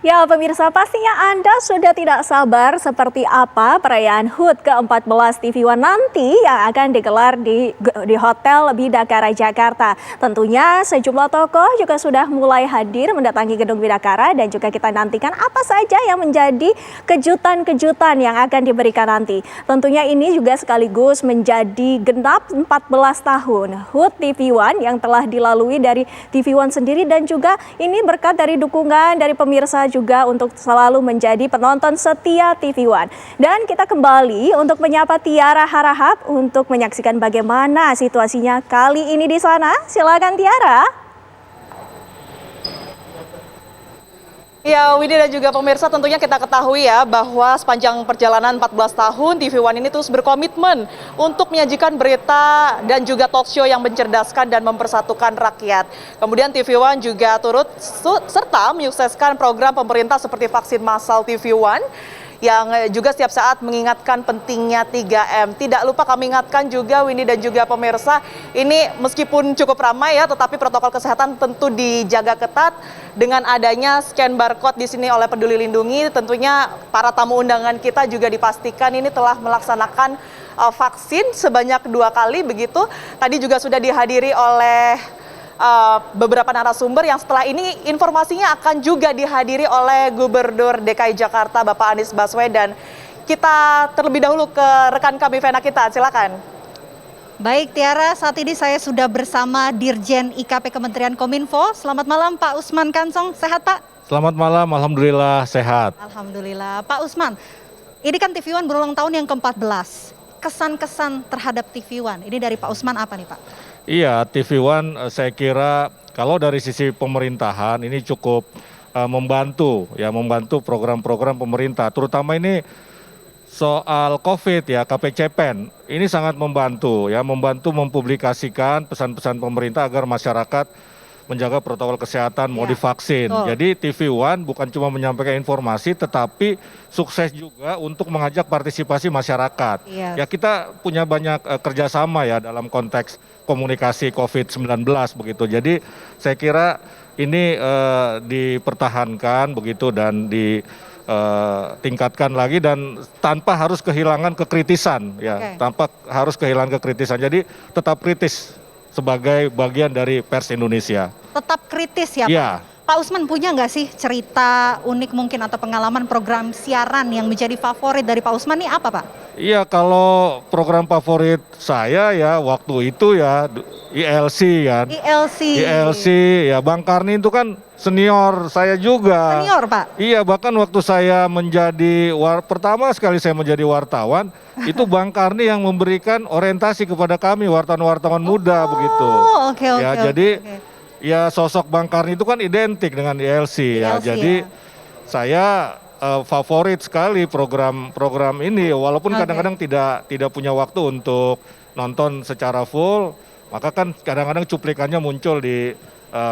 Ya, pemirsa, pastinya Anda sudah tidak sabar seperti apa perayaan HUT ke-14 TV One nanti yang akan digelar di Hotel Bidakara Jakarta. Tentunya sejumlah tokoh juga sudah mulai hadir mendatangi Gedung Bidakara dan juga kita nantikan apa saja yang menjadi kejutan-kejutan yang akan diberikan nanti. Tentunya ini juga sekaligus menjadi genap 14 tahun HUT TV One yang telah dilalui dari TV One sendiri dan juga ini berkat dari dukungan dari pemirsa juga untuk selalu menjadi penonton setia TV One. Dan kita kembali untuk menyapa Tiara Harahap untuk menyaksikan bagaimana situasinya kali ini di sana. Silakan Tiara. Ya, Widi dan juga pemirsa, tentunya kita ketahui ya bahwa sepanjang perjalanan 14 tahun TV One ini terus berkomitmen untuk menyajikan berita dan juga talk show yang mencerdaskan dan mempersatukan rakyat. Kemudian TV One juga turut serta menyukseskan program pemerintah seperti vaksin massal TV One yang juga setiap saat mengingatkan pentingnya 3M. Tidak lupa kami ingatkan juga Winnie dan juga pemirsa, ini meskipun cukup ramai ya, tetapi protokol kesehatan tentu dijaga ketat dengan adanya scan barcode di sini oleh Peduli Lindungi. Tentunya para tamu undangan kita juga dipastikan ini telah melaksanakan vaksin sebanyak 2 kali begitu. Tadi juga sudah dihadiri oleh beberapa narasumber yang setelah ini informasinya akan juga dihadiri oleh Gubernur DKI Jakarta Bapak Anies Baswedan. Kita terlebih dahulu ke rekan kami Vena kita, silakan. Baik Tiara, saat ini saya sudah bersama Dirjen IKP Kementerian Kominfo. Selamat malam Pak Usman Kansong, sehat Pak? Selamat malam, alhamdulillah sehat. Alhamdulillah. Pak Usman, ini kan TV One berulang tahun yang ke-14. Kesan-kesan terhadap TV One, ini dari Pak Usman apa nih Pak? Iya, TV One saya kira kalau dari sisi pemerintahan ini cukup membantu program-program pemerintah, terutama ini soal COVID ya, KPCPEN ini sangat membantu mempublikasikan pesan-pesan pemerintah agar masyarakat menjaga protokol kesehatan, mau divaksin. Jadi TV One bukan cuma menyampaikan informasi, tetapi sukses juga untuk mengajak partisipasi masyarakat. Ya kita punya banyak kerjasama ya dalam konteks komunikasi COVID-19 begitu. Jadi saya kira ini dipertahankan begitu dan ditingkatkan lagi dan tanpa harus kehilangan kekritisan ya, tanpa harus kehilangan kekritisan. Jadi tetap kritis sebagai bagian dari pers Indonesia. Tetap kritis ya Pak? Ya. Pak Usman punya nggak sih cerita unik mungkin atau pengalaman program siaran yang menjadi favorit dari Pak Usman nih apa Pak? Iya, kalau program favorit saya ya waktu itu ya ILC kan. ILC ya, Bang Karni itu kan senior saya juga. Senior Pak? Iya, bahkan waktu saya menjadi pertama sekali saya menjadi wartawan, itu Bang Karni yang memberikan orientasi kepada kami wartawan-wartawan muda begitu. Oke. Jadi ya sosok Bang Karni itu kan identik dengan ILC ya. Jadi saya favorit sekali program ini, walaupun kadang-kadang tidak punya waktu untuk nonton secara full, maka kan kadang-kadang cuplikannya muncul di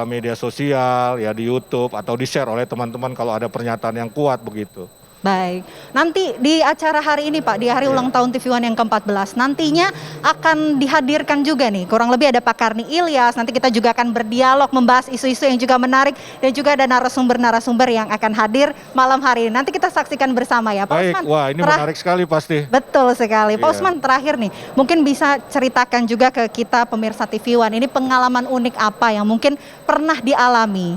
media sosial ya, di YouTube atau di share oleh teman-teman kalau ada pernyataan yang kuat begitu. Baik, nanti di acara hari ini Pak, di hari ulang tahun TV One yang ke-14, nantinya akan dihadirkan juga nih, kurang lebih ada Pak Karni Ilyas, nanti kita juga akan berdialog membahas isu-isu yang juga menarik, dan juga ada narasumber-narasumber yang akan hadir malam hari ini. Nanti kita saksikan bersama ya Pak Usman. Wah ini menarik sekali pasti. Betul sekali, Pak Usman terakhir nih, mungkin bisa ceritakan juga ke kita pemirsa TV One, ini pengalaman unik apa yang mungkin pernah dialami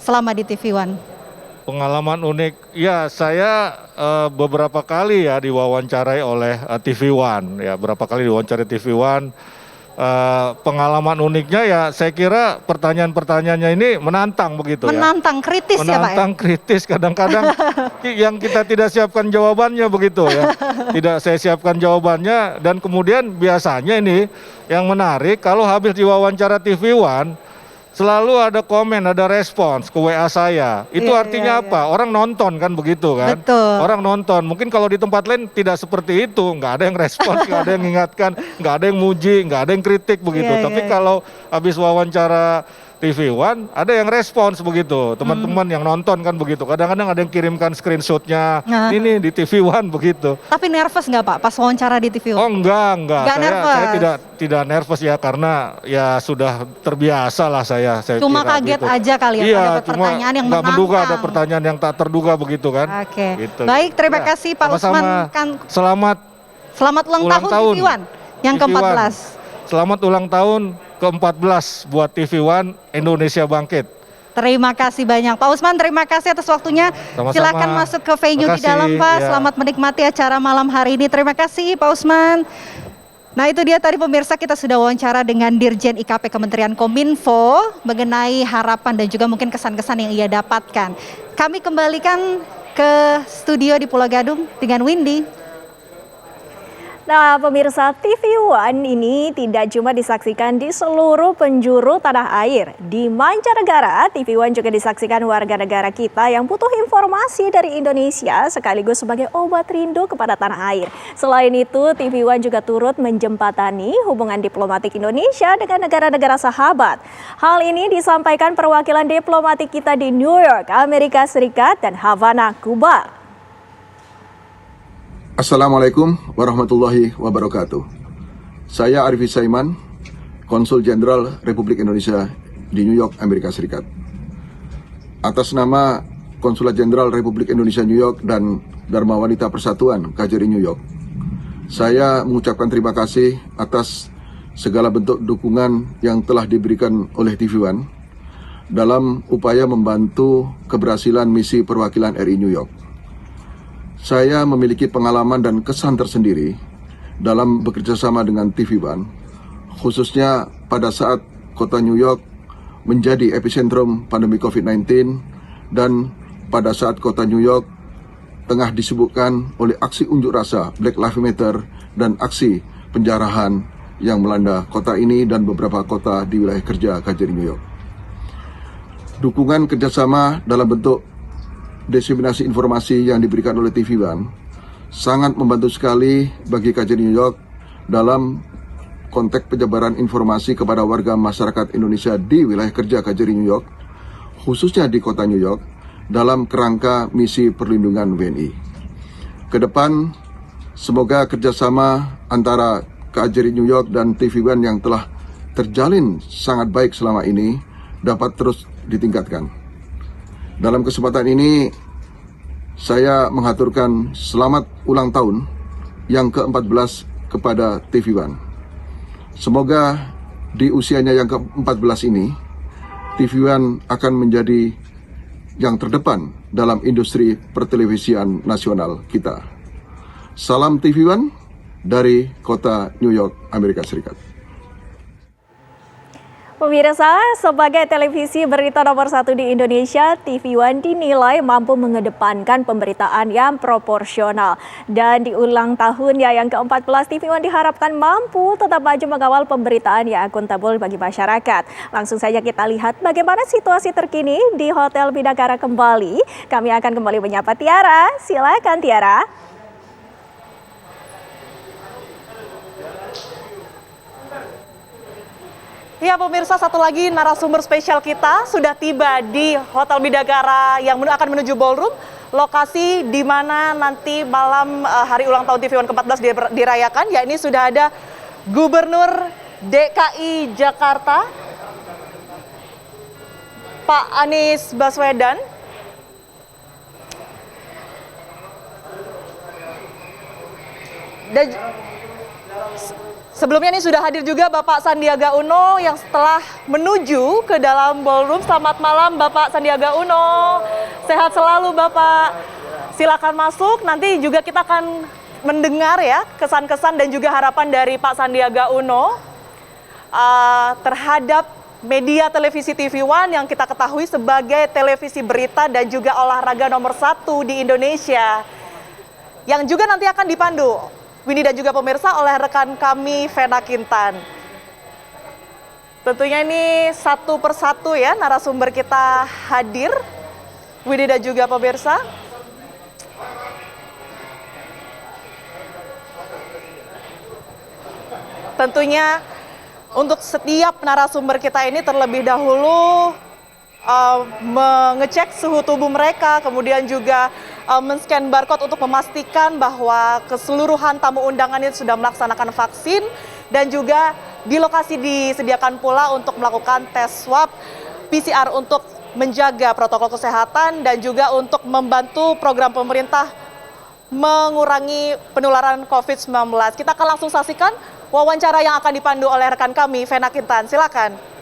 selama di TV One? Pengalaman unik, ya saya beberapa kali ya diwawancarai oleh TV One, ya berapa kali diwawancarai TV One. Pengalaman uniknya ya saya kira pertanyaan-pertanyaannya ini menantang begitu ya. Menantang, kritis ya Pak ya? Menantang, kritis, kadang-kadang yang kita tidak siapkan jawabannya begitu ya. Tidak saya siapkan jawabannya dan kemudian biasanya ini yang menarik kalau habis diwawancara TV One, selalu ada komen, ada respons ke WA saya. Itu artinya apa? Orang nonton kan begitu kan? Betul. Orang nonton. Mungkin kalau di tempat lain tidak seperti itu. Nggak ada yang respons, nggak ada yang mengingatkan, nggak ada yang muji, nggak ada yang kritik begitu. Tapi kalau habis wawancara TV One, ada yang respons begitu. Teman-teman yang nonton kan begitu. Kadang-kadang ada yang kirimkan screenshotnya. Nah. Ini di TV One begitu. Tapi nervous nggak Pak pas wawancara di TV Oh One? enggak. Nggak nervous. Saya tidak nervous ya karena ya sudah terbiasa lah saya Cuma kira kaget gitu. aja kali ya Iya, dapat cuma pertanyaan yang nggak menduga ada menantang. pertanyaan yang tak terduga begitu kan. Oke. Gitu. Baik, terima Ya, kasih Pak sama-sama. Usman. Selamat ulang Ulang tahun tahun TV One yang TV One. ke-14. Selamat ulang tahun ke-14 buat TV One Indonesia Bangkit. Terima kasih banyak Pak Usman, terima kasih atas waktunya. Sama-sama. Silakan masuk ke venue di Makasih, dalam Pak. ya. Selamat menikmati acara malam hari ini. Terima kasih Pak Usman. Nah itu dia tadi pemirsa, kita sudah wawancara dengan Dirjen IKP Kementerian Kominfo mengenai harapan dan juga mungkin kesan-kesan yang ia dapatkan. Kami kembalikan ke studio di Pulau Gadung dengan Windy. Nah, pemirsa, TV One ini tidak cuma disaksikan di seluruh penjuru tanah air. Di mancanegara, TV One juga disaksikan warga negara kita yang butuh informasi dari Indonesia sekaligus sebagai obat rindu kepada tanah air. Selain itu, TV One juga turut menjembatani hubungan diplomatik Indonesia dengan negara-negara sahabat. Hal ini disampaikan perwakilan diplomatik kita di New York, Amerika Serikat, dan Havana, Kuba. Assalamualaikum warahmatullahi wabarakatuh. Saya Arifin Saiman, Konsul Jenderal Republik Indonesia di New York, Amerika Serikat. Atas nama Konsulat Jenderal Republik Indonesia New York dan Dharma Wanita Persatuan KJRI New York, saya mengucapkan terima kasih atas segala bentuk dukungan yang telah diberikan oleh TV One dalam upaya membantu keberhasilan misi perwakilan RI New York. Saya memiliki pengalaman dan kesan tersendiri dalam bekerja sama dengan TV One, khususnya pada saat kota New York menjadi epicentrum pandemi COVID-19 dan pada saat kota New York tengah disibukkan oleh aksi unjuk rasa Black Lives Matter dan aksi penjarahan yang melanda kota ini dan beberapa kota di wilayah kerja KJRI New York. Dukungan kerjasama dalam bentuk diseminasi informasi yang diberikan oleh TV One sangat membantu sekali bagi KJRI New York dalam konteks penyebaran informasi kepada warga masyarakat Indonesia di wilayah kerja KJRI New York, khususnya di kota New York, dalam kerangka misi perlindungan WNI. Kedepan, semoga kerjasama antara KJRI New York dan TV One yang telah terjalin sangat baik selama ini dapat terus ditingkatkan. Dalam kesempatan ini, saya mengaturkan selamat ulang tahun yang ke-14 kepada TV One. Semoga di usianya yang ke-14 ini, TV One akan menjadi yang terdepan dalam industri pertelevisian nasional kita. Salam TV One dari kota New York, Amerika Serikat. Pemirsa, sebagai televisi berita nomor 1 di Indonesia, TV One dinilai mampu mengedepankan pemberitaan yang proporsional. Dan di ulang tahun yang ke-14, TV One diharapkan mampu tetap maju mengawal pemberitaan yang akuntabel bagi masyarakat. Langsung saja kita lihat bagaimana situasi terkini di Hotel Bidakara kembali. Kami akan kembali menyapa Tiara. Silakan Tiara. Ya pemirsa, satu lagi narasumber spesial kita sudah tiba di Hotel Bidakara yang akan menuju ballroom, lokasi di mana nanti malam hari ulang tahun TV One ke-14 dirayakan. Ya, ini sudah ada Gubernur DKI Jakarta, Pak Anies Baswedan. Dan sebelumnya ini sudah hadir juga Bapak Sandiaga Uno yang setelah menuju ke dalam ballroom. Selamat malam Bapak Sandiaga Uno. Sehat selalu Bapak. Silakan masuk. Nanti juga kita akan mendengar ya kesan-kesan dan juga harapan dari Pak Sandiaga Uno terhadap media televisi TV One yang kita ketahui sebagai televisi berita dan juga olahraga nomor 1 di Indonesia. Yang juga nanti akan dipandu Windy dan juga pemirsa oleh rekan kami Vena Kintan. Tentunya ini satu persatu ya narasumber kita hadir, Windy dan juga pemirsa. Tentunya untuk setiap narasumber kita ini terlebih dahulu mengecek suhu tubuh mereka, kemudian juga men-scan barcode untuk memastikan bahwa keseluruhan tamu undangan ini sudah melaksanakan vaksin, dan juga di lokasi disediakan pula untuk melakukan tes swab PCR untuk menjaga protokol kesehatan dan juga untuk membantu program pemerintah mengurangi penularan COVID-19. Kita akan langsung saksikan wawancara yang akan dipandu oleh rekan kami, Vena Kintan. Silakan.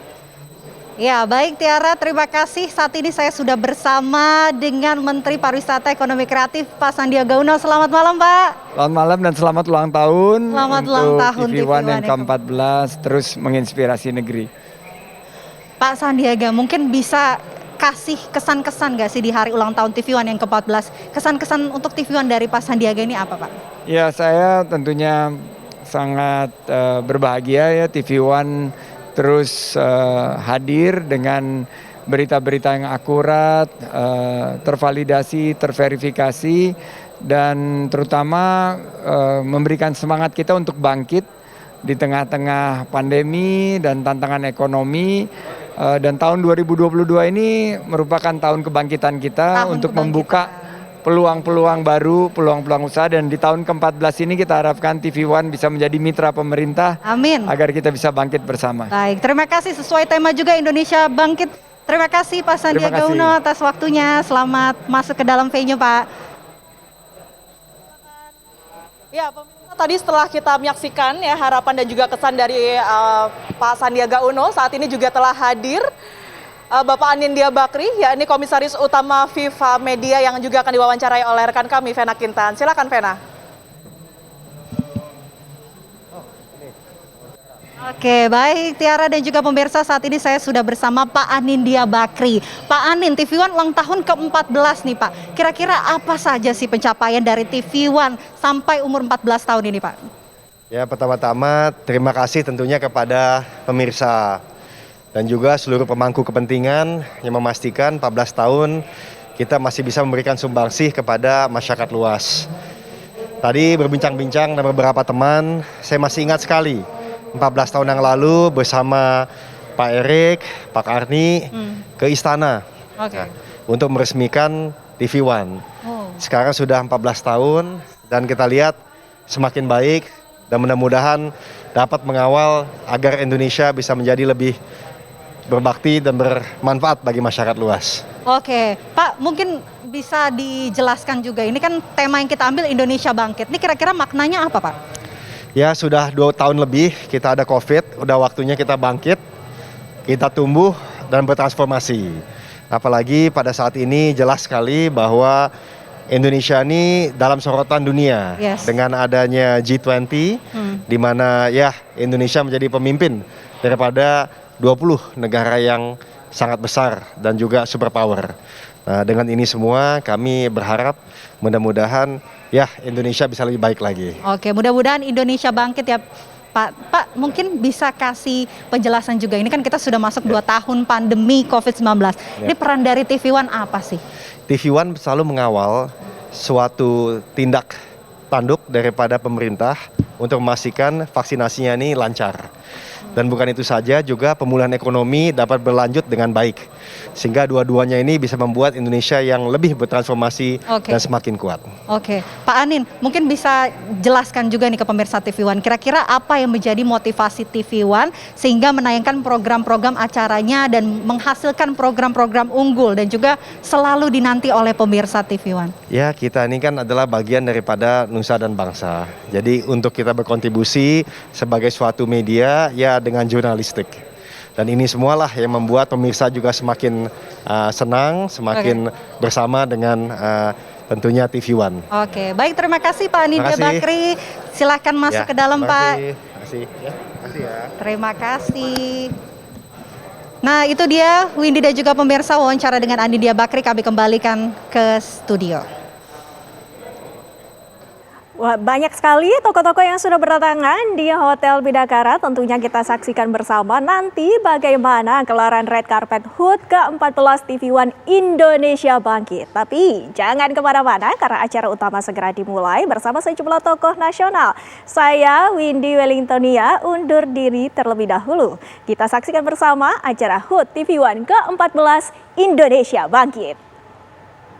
Ya, baik Tiara, terima kasih. Saat ini saya sudah bersama dengan Menteri Pariwisata Ekonomi Kreatif, Pak Sandiaga Uno. Selamat malam, Pak. Selamat malam dan selamat ulang tahun. Selamat ulang tahun TV One yang ke-14 terus menginspirasi negeri. Pak Sandiaga, mungkin bisa kasih kesan-kesan nggak sih di hari ulang tahun TV One yang ke-14? Kesan-kesan untuk TV One dari Pak Sandiaga ini apa, Pak? Ya, saya tentunya sangat berbahagia ya TV One terus hadir dengan berita-berita yang akurat, tervalidasi, terverifikasi, dan terutama memberikan semangat kita untuk bangkit di tengah-tengah pandemi dan tantangan ekonomi. Dan tahun 2022 ini merupakan tahun kebangkitan kita untuk membuka peluang-peluang baru, peluang-peluang usaha, dan di tahun ke-14 ini kita harapkan TV One bisa menjadi mitra pemerintah. Amin. Agar kita bisa bangkit bersama. Baik, terima kasih, sesuai tema juga Indonesia Bangkit. Terima kasih Pak Sandiaga Uno atas waktunya. Selamat masuk ke dalam venue, Pak. Ya, pemirsa, tadi setelah kita menyaksikan ya harapan dan juga kesan dari Pak Sandiaga Uno, saat ini juga telah hadir Bapak Anindya Bakri, yakni Komisaris Utama FIFA Media yang juga akan diwawancarai oleh rekan kami, Vena Kintan. Silakan, Vena. Oke, baik Tiara dan juga pemirsa, saat ini saya sudah bersama Pak Anindya Bakri. Pak Anin, TV One ulang tahun ke-14 nih Pak. Kira-kira apa saja sih pencapaian dari TV One sampai umur 14 tahun ini, Pak? Ya, pertama-tama terima kasih tentunya kepada pemirsa dan juga seluruh pemangku kepentingan yang memastikan 14 tahun kita masih bisa memberikan sumbangsih kepada masyarakat luas. Tadi berbincang-bincang dengan beberapa teman, saya masih ingat sekali 14 tahun yang lalu bersama Pak Erik, Pak Karni ke istana untuk meresmikan TV One. Sekarang sudah 14 tahun dan kita lihat semakin baik dan mudah-mudahan dapat mengawal agar Indonesia bisa menjadi lebih berbakti dan bermanfaat bagi masyarakat luas. Oke, Pak, mungkin bisa dijelaskan juga, ini kan tema yang kita ambil Indonesia Bangkit. Ini kira-kira maknanya apa, Pak? Ya, sudah 2 tahun lebih kita ada COVID, udah waktunya kita bangkit, kita tumbuh dan bertransformasi. Apalagi pada saat ini jelas sekali bahwa Indonesia ini dalam sorotan dunia dengan adanya G20, di mana ya Indonesia menjadi pemimpin daripada 20 negara yang sangat besar dan juga superpower. Nah, dengan ini semua kami berharap mudah-mudahan ya Indonesia bisa lebih baik lagi. Oke, mudah-mudahan Indonesia bangkit ya Pak. Pak, mungkin bisa kasih penjelasan juga. Ini kan kita sudah masuk 2 tahun pandemi COVID-19. Ini peran dari TV One apa sih? TV One selalu mengawal suatu tindak tanduk daripada pemerintah untuk memastikan vaksinasinya ini lancar. Dan bukan itu saja, juga pemulihan ekonomi dapat berlanjut dengan baik. Sehingga dua-duanya ini bisa membuat Indonesia yang lebih bertransformasi dan semakin kuat. Oke, Pak Anin, mungkin bisa jelaskan juga nih ke pemirsa TV One, kira-kira apa yang menjadi motivasi TV One sehingga menayangkan program-program acaranya dan menghasilkan program-program unggul dan juga selalu dinanti oleh pemirsa TV One? Ya, kita ini kan adalah bagian daripada nusa dan bangsa. Jadi untuk kita berkontribusi sebagai suatu media, ya dengan jurnalistik. Dan ini semualah yang membuat pemirsa juga semakin senang, semakin bersama dengan tentunya TV One. Oke, baik, terima kasih Pak Anindya Bakri. Silahkan masuk ke dalam, Pak. Terima kasih. Ya. Terima kasih. Nah, itu dia Windy dan juga pemirsa wawancara dengan Anindya Bakri, kami kembalikan ke studio. Wah, banyak sekali tokoh-tokoh yang sudah berdatangan di Hotel Bidakara. Tentunya kita saksikan bersama nanti bagaimana gelaran Red Carpet HUT ke-14 TV One Indonesia Bangkit. Tapi jangan kemana-mana karena acara utama segera dimulai bersama sejumlah tokoh nasional. Saya Windy Wellingtonia undur diri terlebih dahulu. Kita saksikan bersama acara HUT TV One ke-14 Indonesia Bangkit.